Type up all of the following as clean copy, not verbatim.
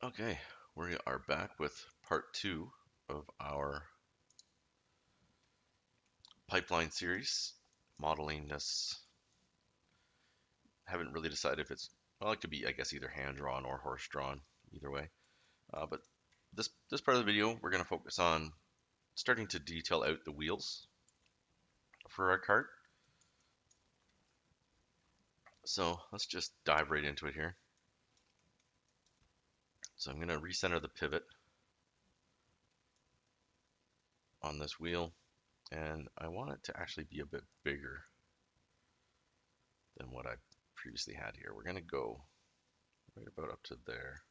Okay, we are back with part two of our pipeline series, modeling this. Haven't really decided if it's, well, it could be, I guess, either hand drawn or horse drawn, either way. But this part of the video, we're going to focus on starting to detail out the wheels for our cart. So let's just dive right into it here. So I'm going to recenter the pivot on this wheel, and I want it to actually be a bit bigger than what I previously had here. We're going to go right about up to there.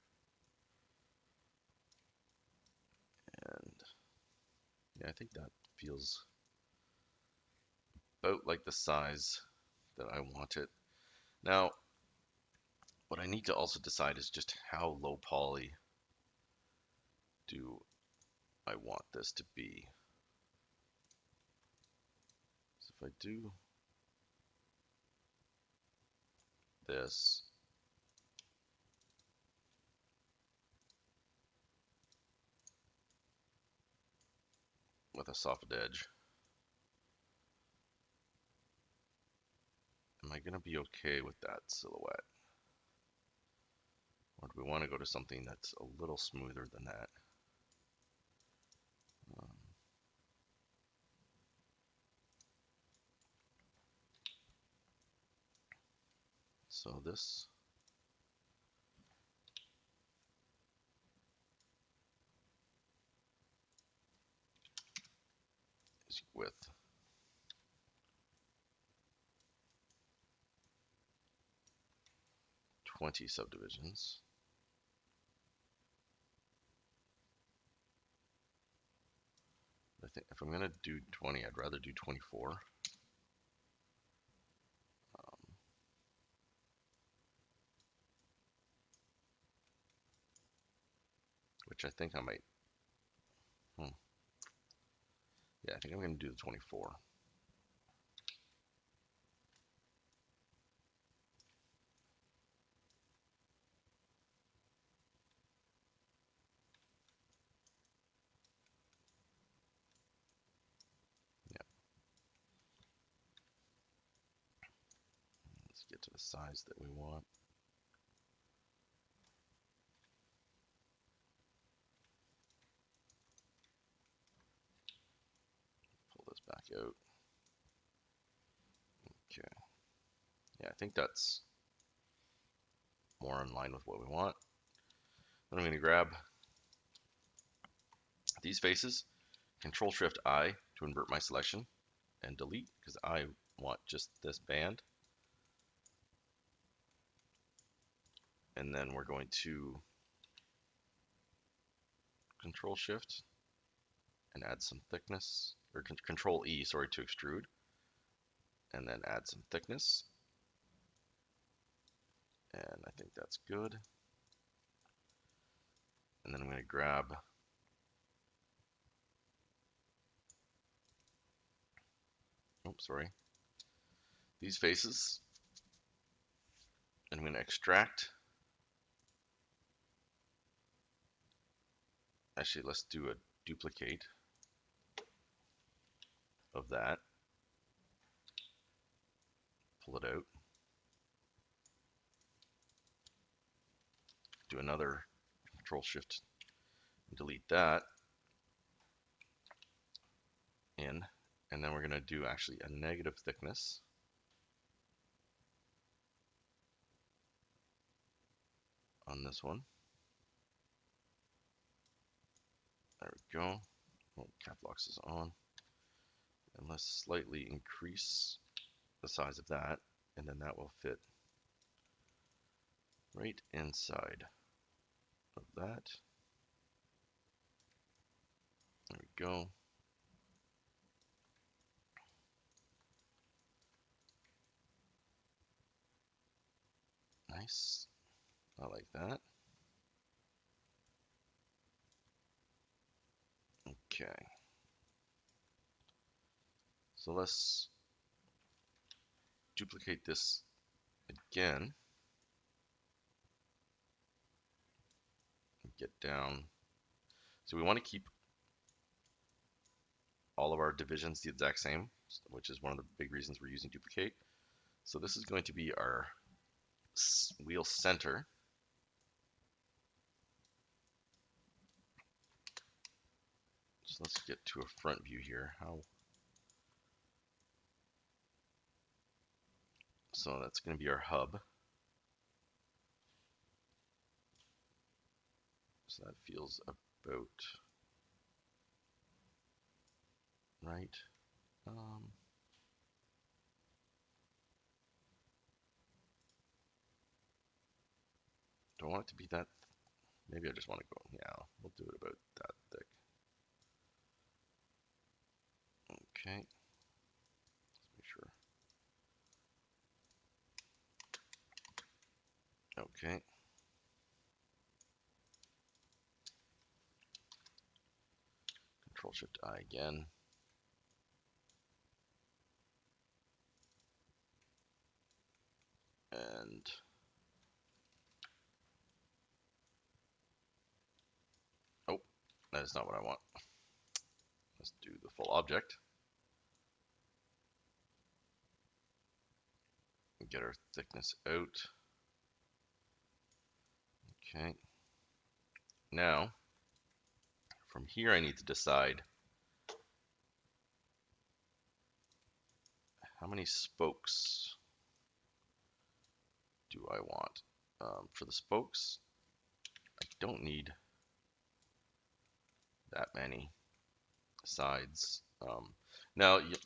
And yeah, I think that feels about like the size that I want it. Now, what I need to also decide is just how low poly do I want this to be. So if I do this, with a soft edge, am I going to be okay with that silhouette? Or do we want to go to something that's a little smoother than that? Um, so this is with 20 subdivisions. I think if I'm going to do 20, I'd rather do 24. Which I think I might, yeah, I think I'm going to do the 24. Yeah, let's get to the size that we want. Pull this back out. Okay. Yeah, I think that's more in line with what we want. Then I'm going to grab these faces, Control Shift I to invert my selection, and delete because I want just this band. And then we're going to Control Shift and add some thickness, or Control E, sorry, to extrude, and then add some thickness. And I think that's good. And then I'm going to grab these faces, and I'm going to extract. Actually, let's do a duplicate of that. Pull it out. Do another Control Shift and delete that in, and then we're going to do actually a negative thickness. On this one. There we go. Oh, cap locks is on. And let's slightly increase the size of that, and then that will fit right inside of that. There we go. Nice. I like that. Okay. So let's duplicate this again. get down. So we want to keep all of our divisions the exact same, which is one of the big reasons we're using duplicate. So this is going to be our wheel center. So let's get to a front view here. So that's going to be our hub. So that feels about right. Do I want it to be that? Maybe I just want to go, yeah, we'll do it about that thick. Okay, let's make sure. Okay. Control Shift I again. And oh, that is not what I want. Let's do the full object. Get our thickness out. Okay. Now, from here I need to decide how many spokes do I want. For the spokes, I don't need that many sides. Now, you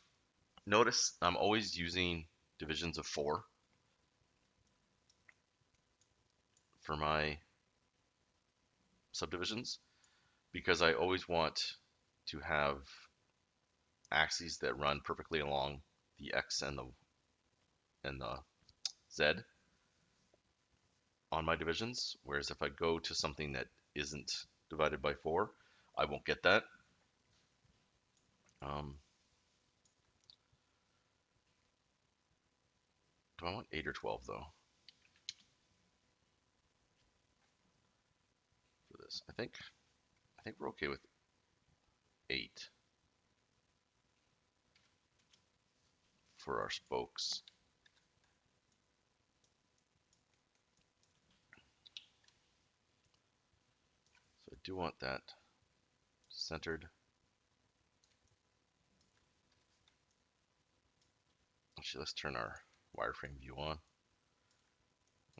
notice I'm always using divisions of 4 for my subdivisions because I always want to have axes that run perfectly along the X and the Z on my divisions, whereas if I go to something that isn't divided by 4, I won't get that. Do I want 8 or 12 though for this? I think we're okay with 8 for our spokes. So I do want that centered. Actually, let's turn our wireframe view on.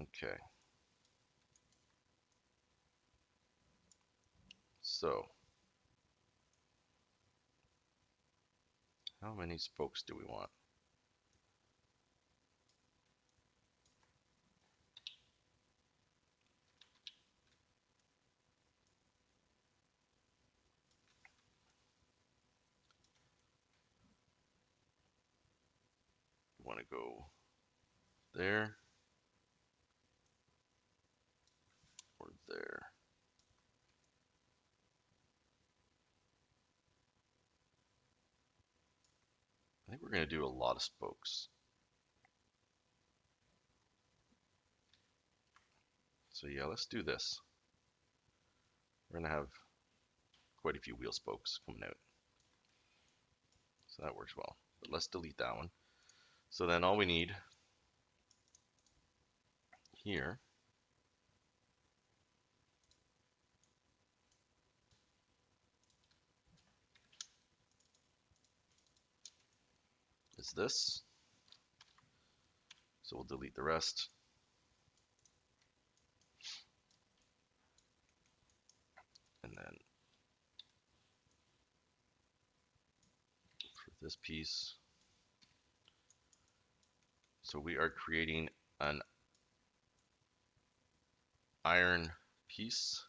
Okay. So, how many spokes do we want? We want to go there or there. I think we're going to do a lot of spokes. So yeah, let's do this. We're going to have quite a few wheel spokes coming out. So that works well. But let's delete that one. So then all we need here is this. So we'll delete the rest. And then for this piece, so we are creating an iron piece.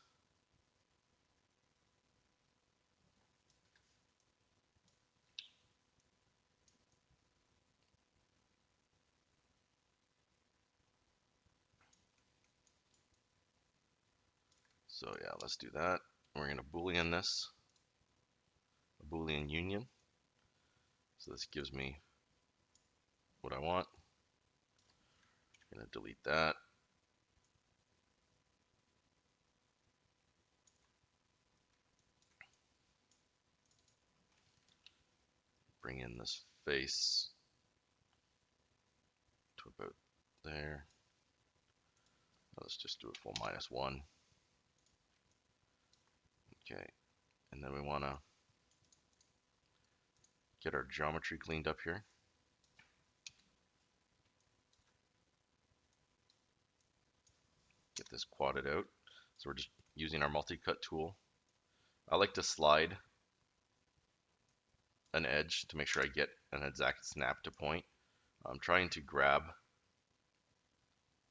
So yeah, let's do that. We're going to Boolean this, a Boolean union. So this gives me what I want. I'm going to delete that. bring in this face to about there. Let's just do a full -1. Okay, and then we want to get our geometry cleaned up here. Get this quadded out. So we're just using our multi-cut tool. I like to slide an edge to make sure I get an exact snap to point. I'm trying to grab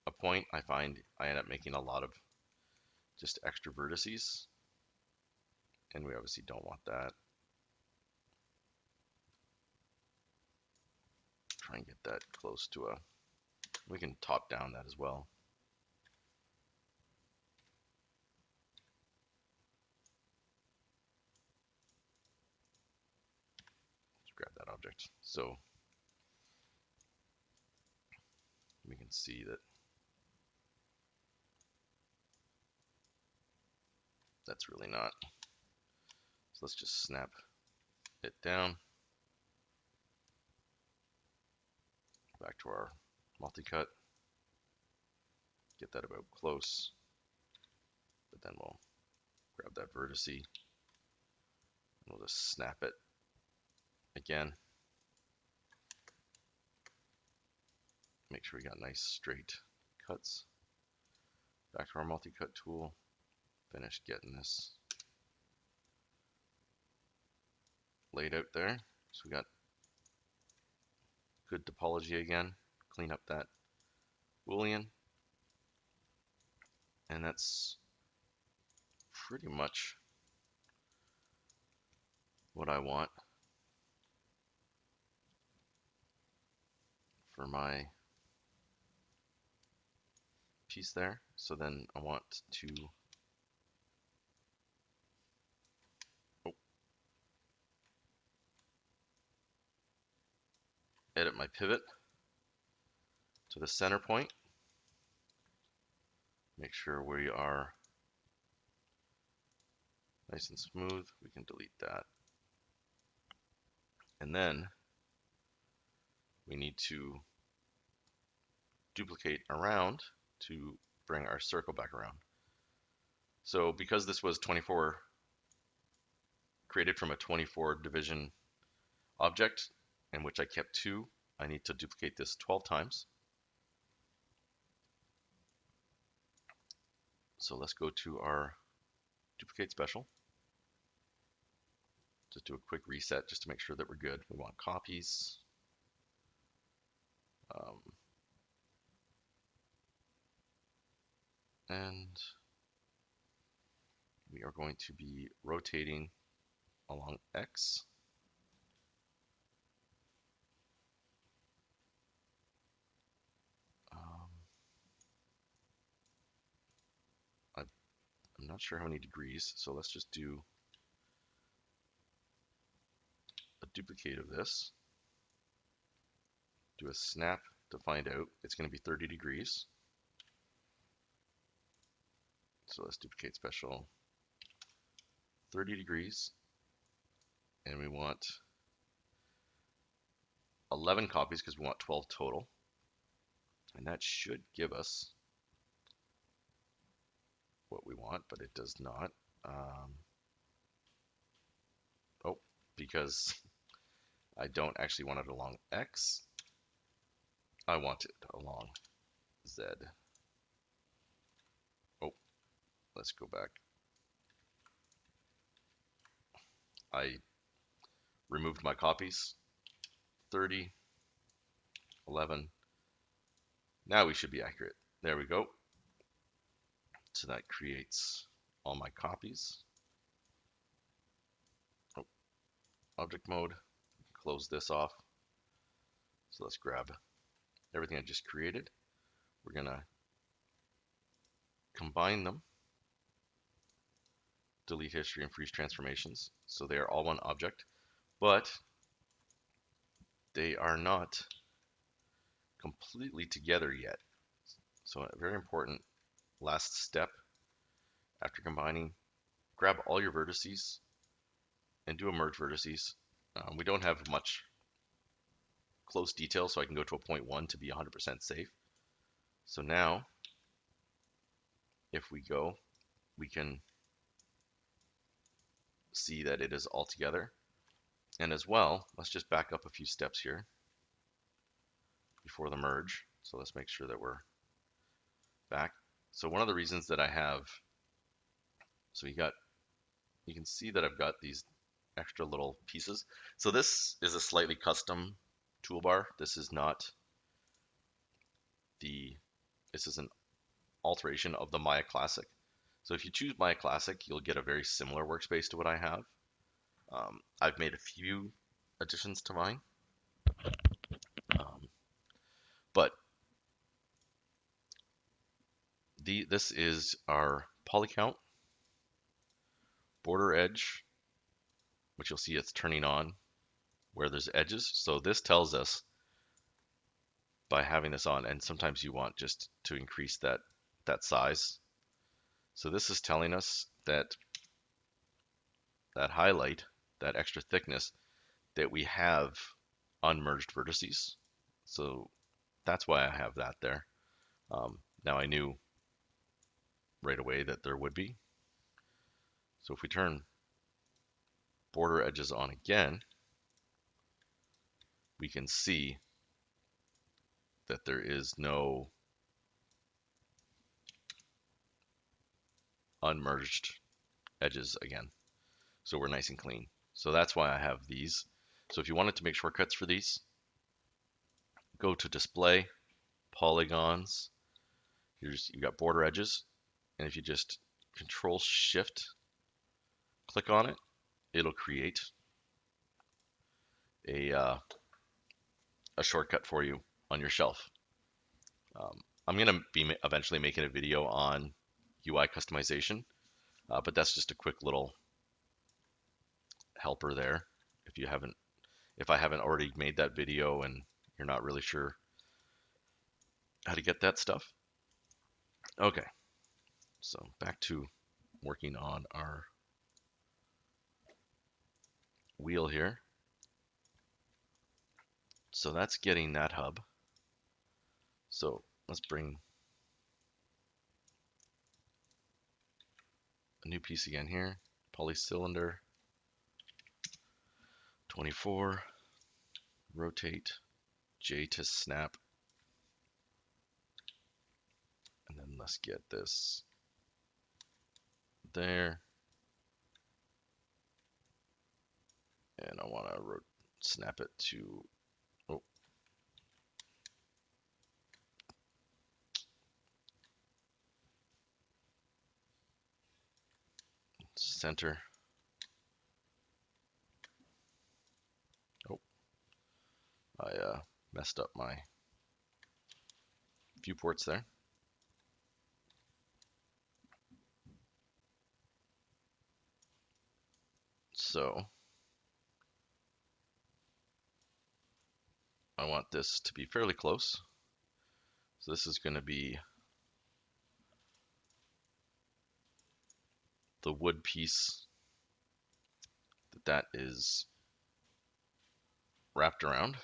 a point. I find I end up making a lot of just extra vertices, and we obviously don't want that. Try and get that close to a, we can top down that as well. Let's grab that object. So we can see that that's really not. So let's just snap it down. Back to our multi-cut. Get that about close. But then we'll grab that vertice. And we'll just snap it again. Make sure we got nice straight cuts. Back to our multi-cut tool. Finish getting this laid out there. So we got good topology again. Clean up that Boolean. And that's pretty much what I want for my piece there. So then I want to edit my pivot to the center point. Make sure we are nice and smooth. We can delete that. And then we need to duplicate around to bring our circle back around. So because this was 24, created from a 24 division object in which I kept 2, I need to duplicate this 12 times. So let's go to our duplicate special. Just do a quick reset just to make sure that we're good. We want copies. And we are going to be rotating along X. I'm not sure how many degrees, so let's just do a duplicate of this. Do a snap to find out. It's going to be 30 degrees. So let's duplicate special 30 degrees. And we want 11 copies because we want 12 total. And that should give us what we want, but it does not. Oh, because I don't actually want it along X. I want it along Z. Oh, let's go back. I removed my copies. 30, 11. Now we should be accurate. There we go. So that creates all my copies. Oh, object mode. Close this off. So let's grab everything I just created. We're going to combine them. Delete history and freeze transformations. So they are all one object, but they are not completely together yet. So a very important last step after combining, grab all your vertices and do a merge vertices We don't have much close detail, so I can go to a 0.1 to be 100% safe. So now, if we go, we can see that it is all together. And as well, let's just back up a few steps here before the merge. So let's make sure that we're back. So one of the reasons that I have, so you can see that I've got these extra little pieces. So this is a slightly custom toolbar. This is not this is an alteration of the Maya Classic. So if you choose Maya Classic, you'll get a very similar workspace to what I have. I've made a few additions to mine, but this is our poly count, border edge, which you'll see it's turning on where there's edges. So this tells us by having this on, and sometimes you want just to increase that size. So this is telling us that highlight, that extra thickness, that we have unmerged vertices. So that's why I have that there. Now I knew right away that there would be. So if we turn border edges on again, we can see that there is no unmerged edges again. So we're nice and clean. So that's why I have these. So if you wanted to make shortcuts for these, go to display, polygons. You've got border edges. And if you just Control Shift, click on it, it'll create a shortcut for you on your shelf. I'm going to be eventually making a video on UI customization, but that's just a quick little helper there. If I haven't already made that video and you're not really sure how to get that stuff. Okay, so back to working on our wheel here. So that's getting that hub. So let's bring a new piece again here. Polycylinder 24. Rotate J to snap. And then let's get this there. And I want to snap it to, oh, center. Oh, I messed up my viewports there. So I want this to be fairly close. So this is going to be the wood piece that is wrapped around.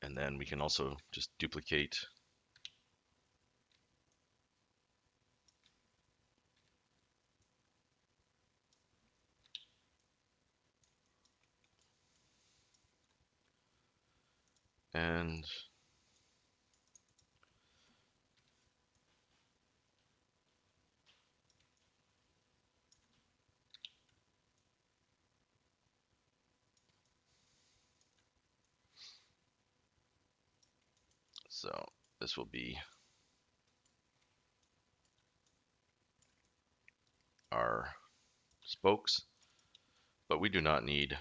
And then we can also just duplicate and so this will be our spokes, but we do not need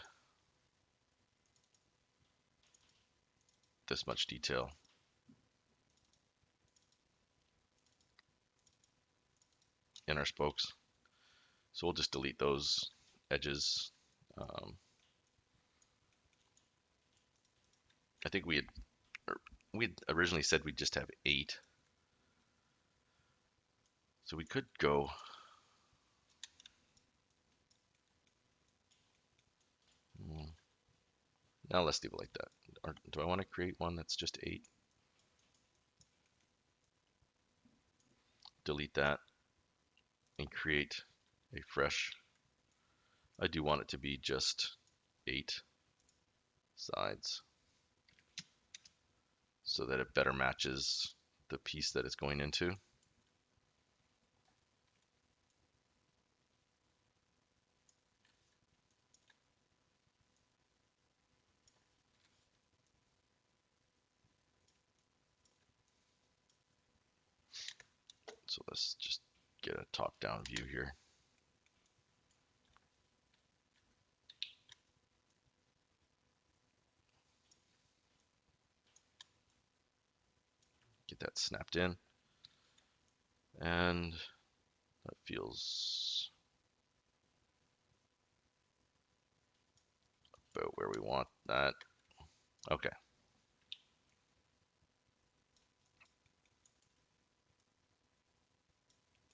this much detail. In our spokes. So we'll just delete those edges. I think we had originally said we'd just have 8. So we could go Mm. Now let's leave it like that. Or do I want to create one that's just 8? Delete that and create a fresh. I do want it to be just 8 sides so that it better matches the piece that it's going into. So let's just get a top-down view here. Get that snapped in. And that feels about where we want that. Okay.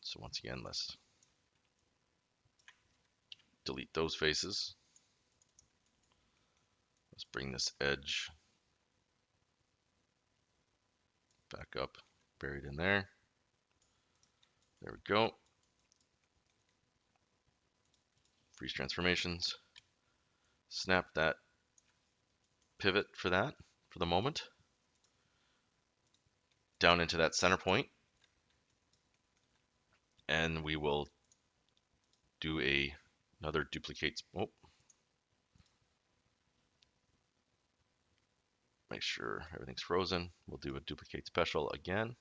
So once again, let's delete those faces. Let's bring this edge back up, buried in there. There we go. Freeze transformations. Snap that pivot for that, for the moment, down into that center point. And we will do another duplicate. Oh, make sure everything's frozen. We'll do a duplicate special again.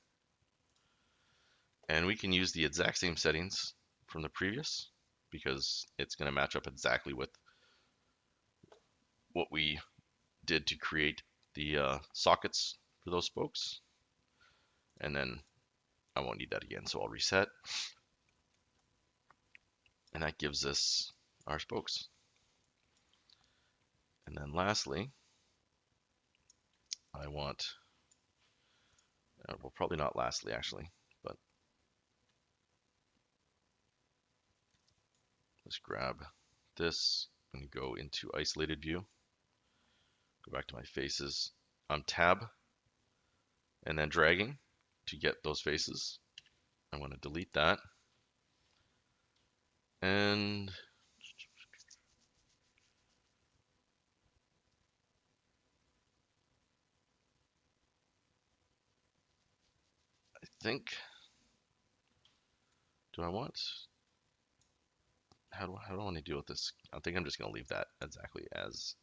And we can use the exact same settings from the previous because it's going to match up exactly with what we did to create the sockets for those spokes. And then I won't need that again, so I'll reset. And that gives us our spokes. And then lastly, I want, well, probably not lastly actually, but let's grab this and go into isolated view. Go back to my faces. I'm tab and then dragging to get those faces. I want to delete that. And I think, do I want, how do I want to deal with this? I think I'm just going to leave that exactly as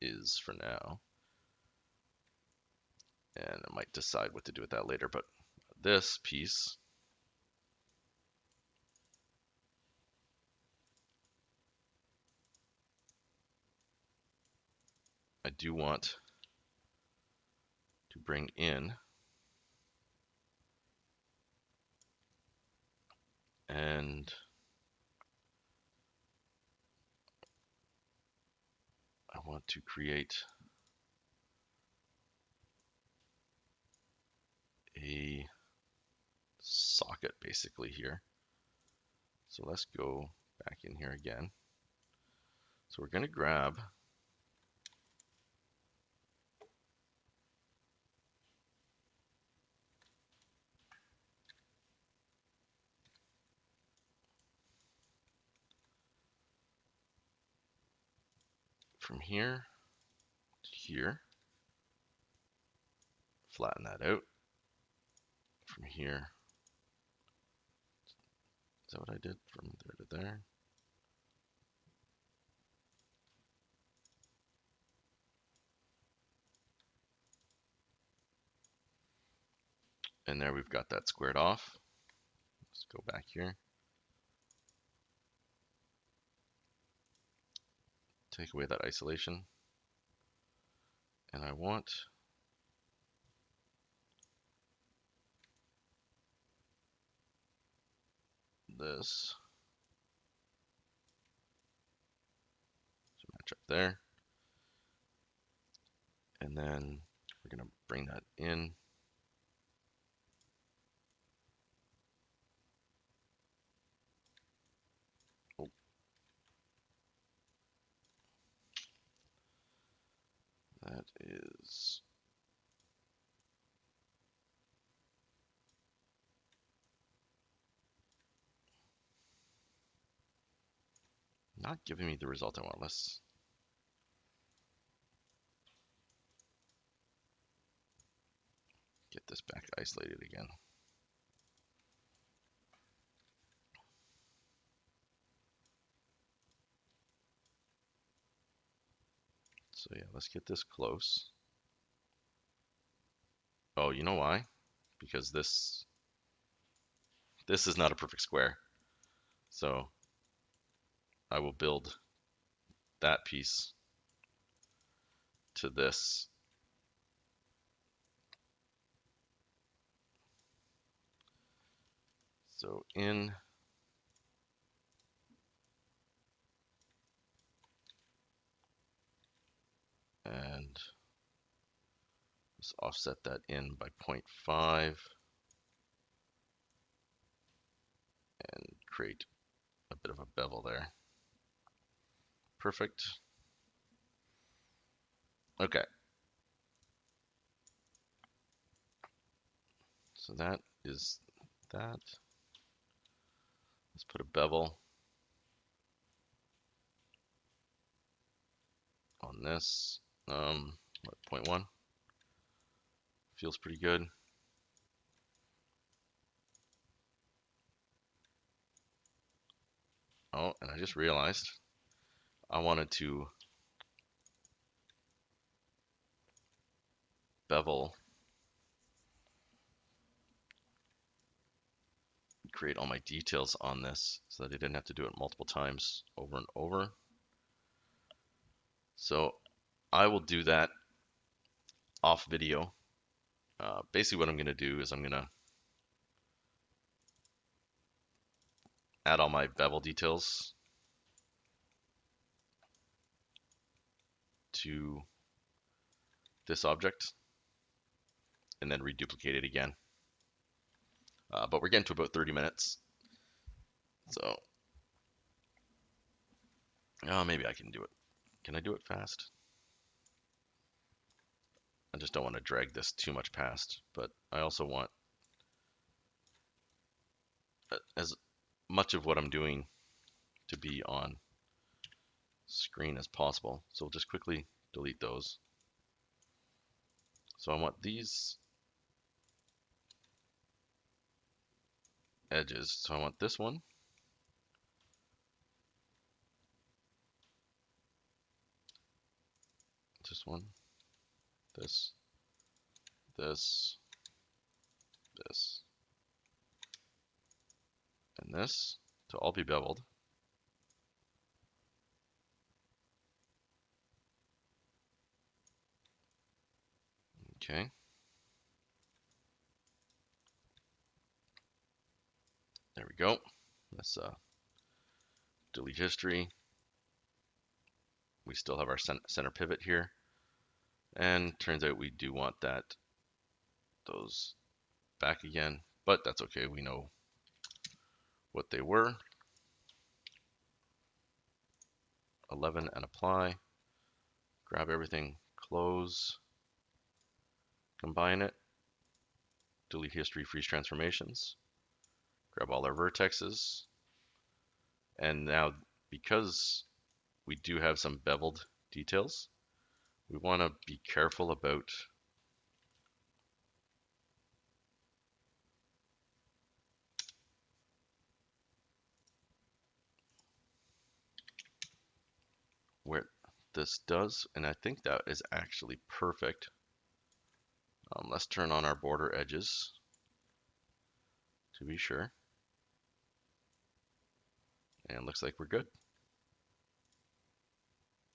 is for now. And I might decide what to do with that later, but this piece, I do want to bring in, and I want to create a socket basically here. So let's go back in here again. So we're going to grab from here to here, flatten that out. From here, is that what I did? From there to there. And there we've got that squared off. Let's go back here. Take away that isolation. And I want this to match up there. And then we're going to bring that in. Oh. That is not giving me the result I want. Let's get this back isolated again. So yeah, let's get this close. Oh, you know why? Because this is not a perfect square. So I will build that piece to this. So in and just offset that in by 0.5 and create a bit of a bevel there. Perfect. Okay. So that is that. Let's put a bevel on this. What, 0.1? Feels pretty good. Oh, and I just realized I wanted to bevel, create all my details on this so that I didn't have to do it multiple times over and over. So I will do that off video. Basically what I'm going to do is I'm going to add all my bevel details to this object and then reduplicate it again. But we're getting to about 30 minutes. So maybe I can do it. Can I do it fast? I just don't want to drag this too much past, but I also want as much of what I'm doing to be on screen as possible. So we'll just quickly delete those. So I want these edges. So I want this one, this one, this, this, this, and this to all be beveled. Okay. There we go. Let's delete history. We still have our center pivot here. And turns out we do want those back again, but that's okay. We know what they were. 11 and apply. Grab everything, close, combine it, delete history, freeze transformations, grab all our vertexes, and now because we do have some beveled details, we want to be careful about where this does, and I think that is actually perfect. Let's turn on our border edges to be sure. And looks like we're good.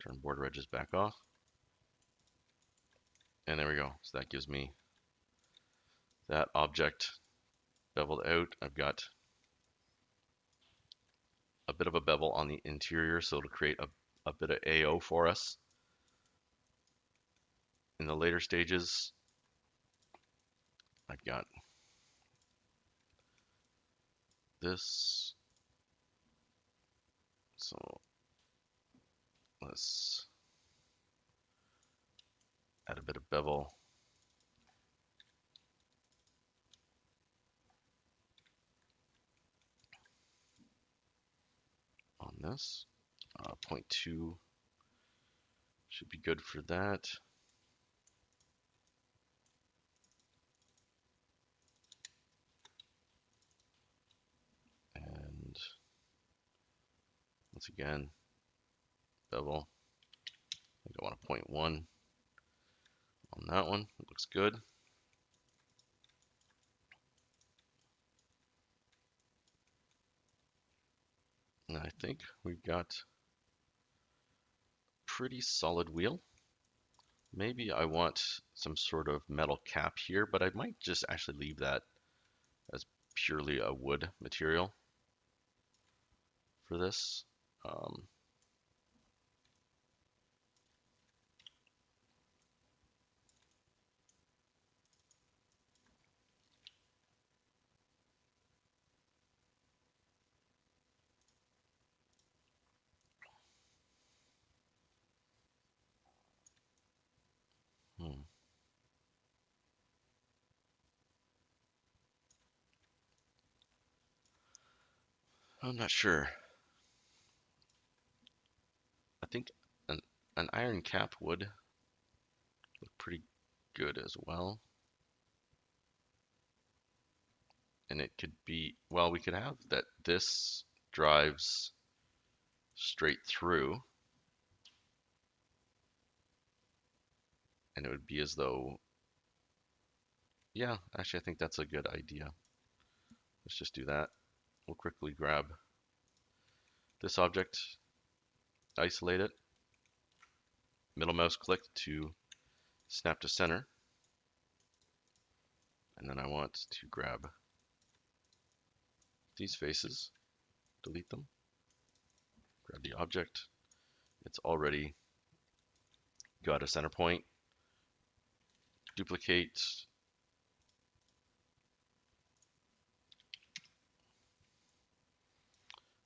Turn border edges back off. And there we go. So that gives me that object beveled out. I've got a bit of a bevel on the interior, so it'll create a bit of AO for us. In the later stages, I've got this. So let's Add a bit of bevel on this. 0.2 should be good for that. And once again, bevel. I think I want a 0.1 on that one. It looks good. And I think we've got pretty solid wheel. Maybe I want some sort of metal cap here, but I might just actually leave that as purely a wood material for this. Um, hmm, I'm not sure. I think an, an iron cap would look pretty good as well. And it could be, well, we could have that this drives straight through, and it would be as though, yeah, actually I think that's a good idea. Let's just do that. We'll quickly grab this object, isolate it, middle mouse click to snap to center, and then I want to grab these faces, delete them, grab the object. It's already got a center point. Duplicate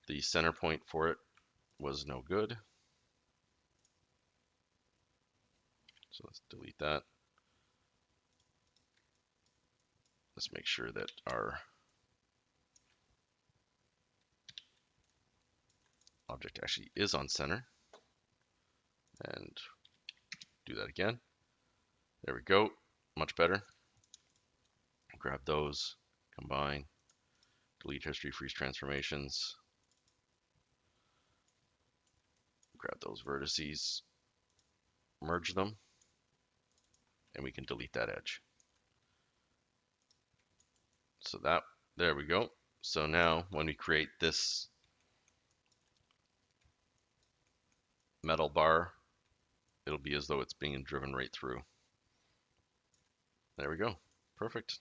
the center point for it was no good. So let's delete that. Let's make sure that our object actually is on center. And do that again. There we go. Much better. Grab those, combine, delete history, freeze transformations. Grab those vertices, merge them, and we can delete that edge. So that, there we go. So now when we create this metal bar, it'll be as though it's being driven right through. There we go. Perfect.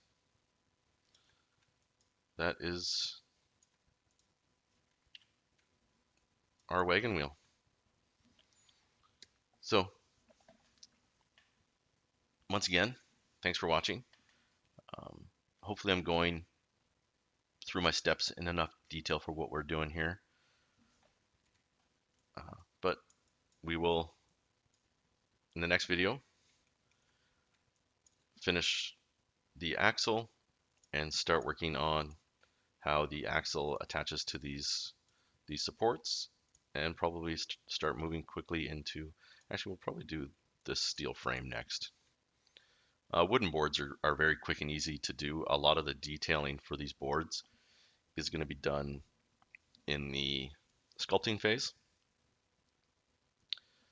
That is our wagon wheel. So once again, thanks for watching. Hopefully I'm going through my steps in enough detail for what we're doing here. But we will, in the next video, finish the axle and start working on how the axle attaches to these supports, and probably start moving quickly into, actually we'll probably do this steel frame next. Wooden boards are very quick and easy to do. A lot of the detailing for these boards is going to be done in the sculpting phase.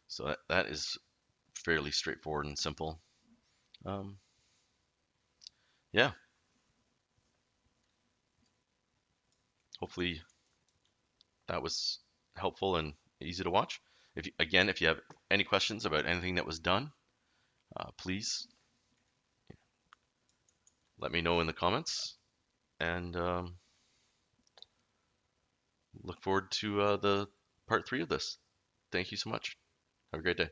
So that is fairly straightforward and simple. Yeah, hopefully that was helpful and easy to watch. If you have any questions about anything that was done, please let me know in the comments, and look forward to the part 3 of this. Thank you so much. Have a great day.